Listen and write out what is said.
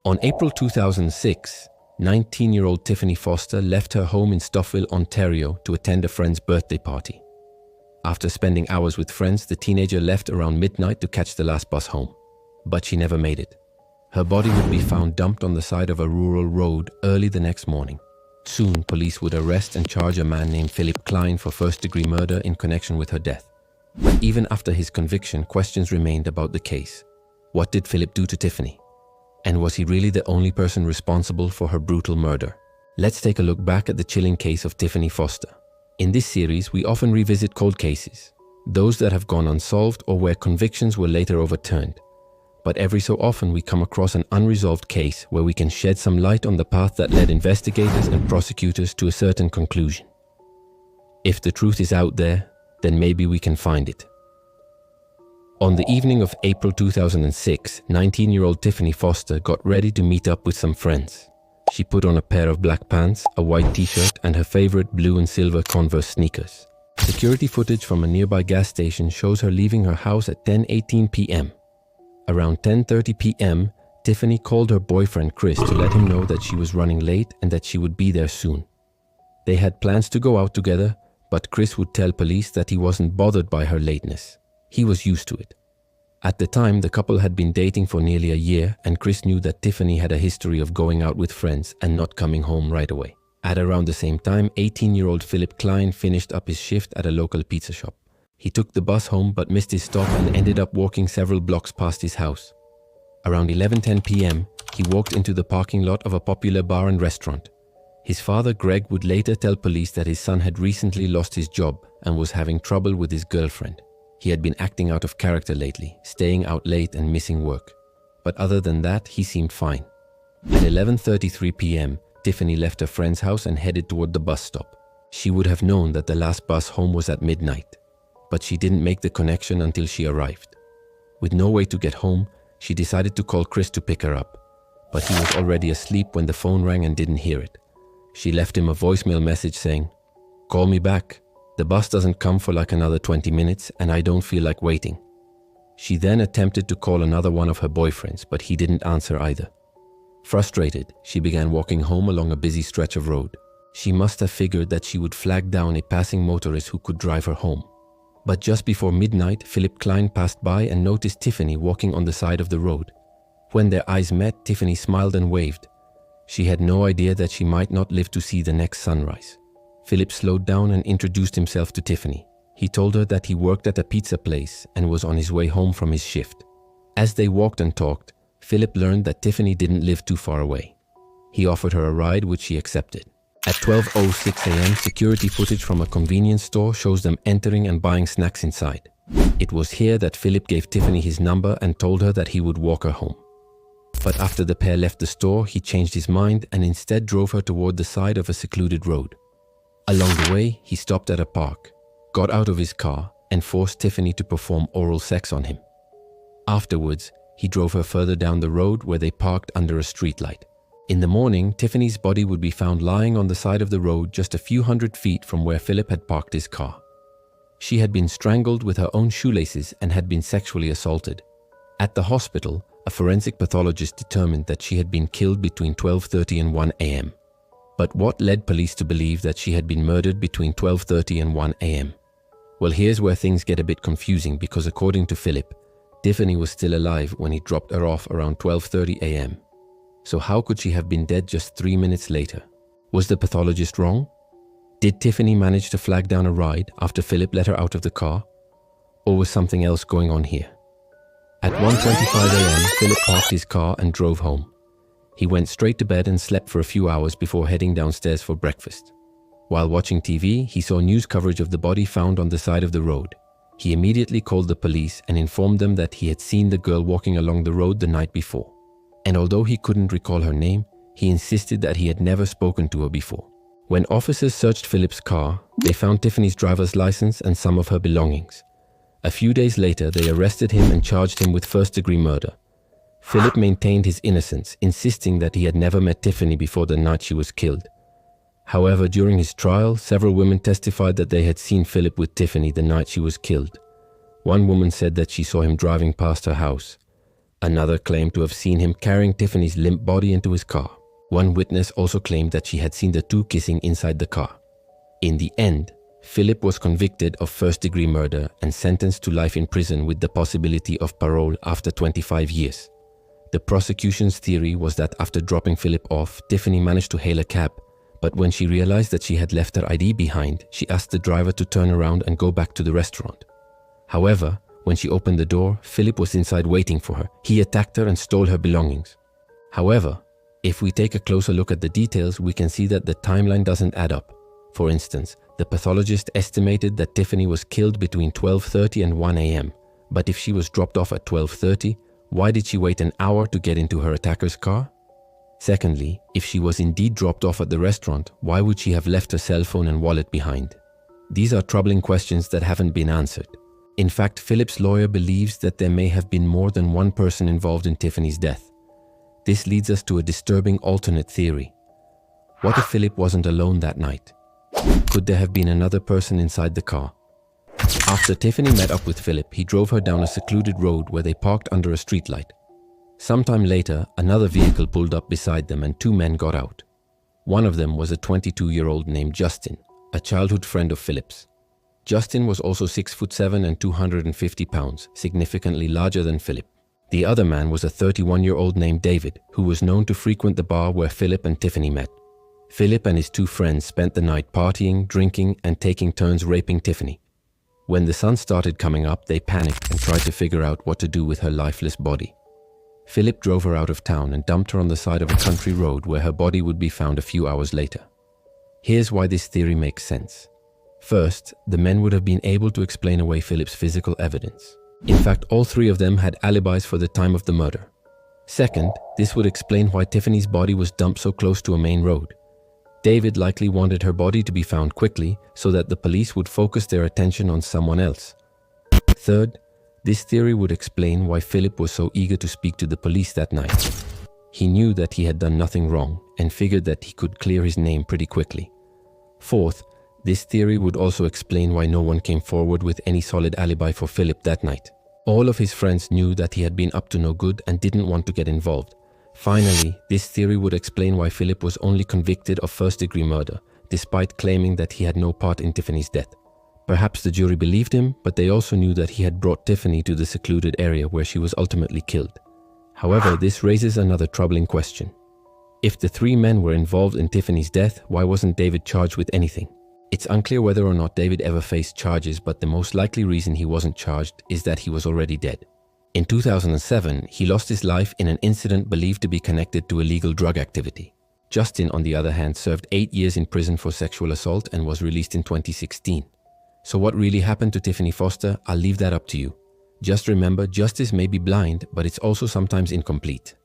On April 2006, 19-year-old Tiffany Foster left her home in Stouffville, Ontario to attend a friend's birthday party. After spending hours with friends, the teenager left around midnight to catch the last bus home. But she never made it. Her body would be found dumped on the side of a rural road early the next morning. Soon, police would arrest and charge a man named Kline for first-degree murder in connection with her death. But even after his conviction, questions remained about the case. What did Philip do to Tiffany? And was he really the only person responsible for her brutal murder? Let's take a look back at the chilling case of Tiffany Foster. In this series, we often revisit cold cases, those that have gone unsolved or where convictions were later overturned. But every so often we come across an unresolved case where we can shed some light on the path that led investigators and prosecutors to a certain conclusion. If the truth is out there, then maybe we can find it. On the evening of April 2006, 19-year-old Tiffany Foster got ready to meet up with some friends. She put on a pair of black pants, a white t-shirt, and her favorite blue and silver Converse sneakers. Security footage from a nearby gas station shows her leaving her house at 10:18 p.m. Around 10:30 p.m., Tiffany called her boyfriend Chris to let him know that she was running late and that she would be there soon. They had plans to go out together, but Chris would tell police that he wasn't bothered by her lateness. He was used to it. At the time, the couple had been dating for nearly a year, and Chris knew that Tiffany had a history of going out with friends and not coming home right away. At around the same time, 18-year-old Philip Kline finished up his shift at a local pizza shop. He took the bus home but missed his stop and ended up walking several blocks past his house. Around 11:10 p.m., he walked into the parking lot of a popular bar and restaurant. His father, Greg, would later tell police that his son had recently lost his job and was having trouble with his girlfriend. He had been acting out of character lately, staying out late and missing work. But other than that, he seemed fine. At 11:33 p.m., Tiffany left her friend's house and headed toward the bus stop. She would have known that the last bus home was at midnight, but she didn't make the connection until she arrived. With no way to get home, she decided to call Chris to pick her up, but he was already asleep when the phone rang and didn't hear it. She left him a voicemail message saying, "Call me back. The bus doesn't come for like another 20 minutes and I don't feel like waiting." She then attempted to call another one of her boyfriends, but he didn't answer either. Frustrated, she began walking home along a busy stretch of road. She must have figured that she would flag down a passing motorist who could drive her home. But just before midnight, Philip Kline passed by and noticed Tiffany walking on the side of the road. When their eyes met, Tiffany smiled and waved. She had no idea that she might not live to see the next sunrise. Philip slowed down and introduced himself to Tiffany. He told her that he worked at a pizza place and was on his way home from his shift. As they walked and talked, Philip learned that Tiffany didn't live too far away. He offered her a ride, which she accepted. At 12:06 a.m., security footage from a convenience store shows them entering and buying snacks inside. It was here that Philip gave Tiffany his number and told her that he would walk her home. But after the pair left the store, he changed his mind and instead drove her toward the side of a secluded road. Along the way, he stopped at a park, got out of his car, and forced Tiffany to perform oral sex on him. Afterwards, he drove her further down the road where they parked under a streetlight. In the morning, Tiffany's body would be found lying on the side of the road just a few hundred feet from where Philip had parked his car. She had been strangled with her own shoelaces and had been sexually assaulted. At the hospital, a forensic pathologist determined that she had been killed between 12:30 and 1 a.m. But what led police to believe that she had been murdered between 12:30 and 1 a.m.? Well, here's where things get a bit confusing because according to Philip, Tiffany was still alive when he dropped her off around 12:30 a.m. So how could she have been dead just 3 minutes later? Was the pathologist wrong? Did Tiffany manage to flag down a ride after Philip let her out of the car? Or was something else going on here? At 1:25 a.m., Philip parked his car and drove home. He went straight to bed and slept for a few hours before heading downstairs for breakfast. While watching TV, he saw news coverage of the body found on the side of the road. He immediately called the police and informed them that he had seen the girl walking along the road the night before. And although he couldn't recall her name, he insisted that he had never spoken to her before. When officers searched Philip's car, they found Tiffany's driver's license and some of her belongings. A few days later, they arrested him and charged him with first-degree murder. Philip maintained his innocence, insisting that he had never met Tiffany before the night she was killed. However, during his trial, several women testified that they had seen Philip with Tiffany the night she was killed. One woman said that she saw him driving past her house. Another claimed to have seen him carrying Tiffany's limp body into his car. One witness also claimed that she had seen the two kissing inside the car. In the end, Philip was convicted of first-degree murder and sentenced to life in prison with the possibility of parole after 25 years. The prosecution's theory was that after dropping Philip off, Tiffany managed to hail a cab, but when she realized that she had left her ID behind, she asked the driver to turn around and go back to the restaurant. However, when she opened the door, Philip was inside waiting for her. He attacked her and stole her belongings. However, if we take a closer look at the details, we can see that the timeline doesn't add up. For instance, the pathologist estimated that Tiffany was killed between 12:30 and 1 a.m. But if she was dropped off at 12:30, why did she wait an hour to get into her attacker's car? Secondly, if she was indeed dropped off at the restaurant, why would she have left her cell phone and wallet behind? These are troubling questions that haven't been answered. In fact, Philip's lawyer believes that there may have been more than one person involved in Tiffany's death. This leads us to a disturbing alternate theory. What if Philip wasn't alone that night? Could there have been another person inside the car? After Tiffany met up with Philip, he drove her down a secluded road where they parked under a streetlight. Sometime later, another vehicle pulled up beside them and two men got out. One of them was a 22-year-old named Justin, a childhood friend of Philip's. Justin was also 6'7" and 250 pounds, significantly larger than Philip. The other man was a 31-year-old named David, who was known to frequent the bar where Philip and Tiffany met. Philip and his two friends spent the night partying, drinking, and taking turns raping Tiffany. When the sun started coming up, they panicked and tried to figure out what to do with her lifeless body. Philip drove her out of town and dumped her on the side of a country road where her body would be found a few hours later. Here's why this theory makes sense. First, the men would have been able to explain away Philip's physical evidence. In fact, all three of them had alibis for the time of the murder. Second, this would explain why Tiffany's body was dumped so close to a main road. David likely wanted her body to be found quickly so that the police would focus their attention on someone else. Third, this theory would explain why Philip was so eager to speak to the police that night. He knew that he had done nothing wrong and figured that he could clear his name pretty quickly. Fourth, this theory would also explain why no one came forward with any solid alibi for Philip that night. All of his friends knew that he had been up to no good and didn't want to get involved. Finally, this theory would explain why Philip was only convicted of first-degree murder, despite claiming that he had no part in Tiffany's death. Perhaps the jury believed him, but they also knew that he had brought Tiffany to the secluded area where she was ultimately killed. However, this raises another troubling question. If the three men were involved in Tiffany's death, why wasn't David charged with anything? It's unclear whether or not David ever faced charges, but the most likely reason he wasn't charged is that he was already dead. In 2007, he lost his life in an incident believed to be connected to illegal drug activity. Justin, on the other hand, served 8 years in prison for sexual assault and was released in 2016. So what really happened to Tiffany Foster? I'll leave that up to you. Just remember, justice may be blind, but it's also sometimes incomplete.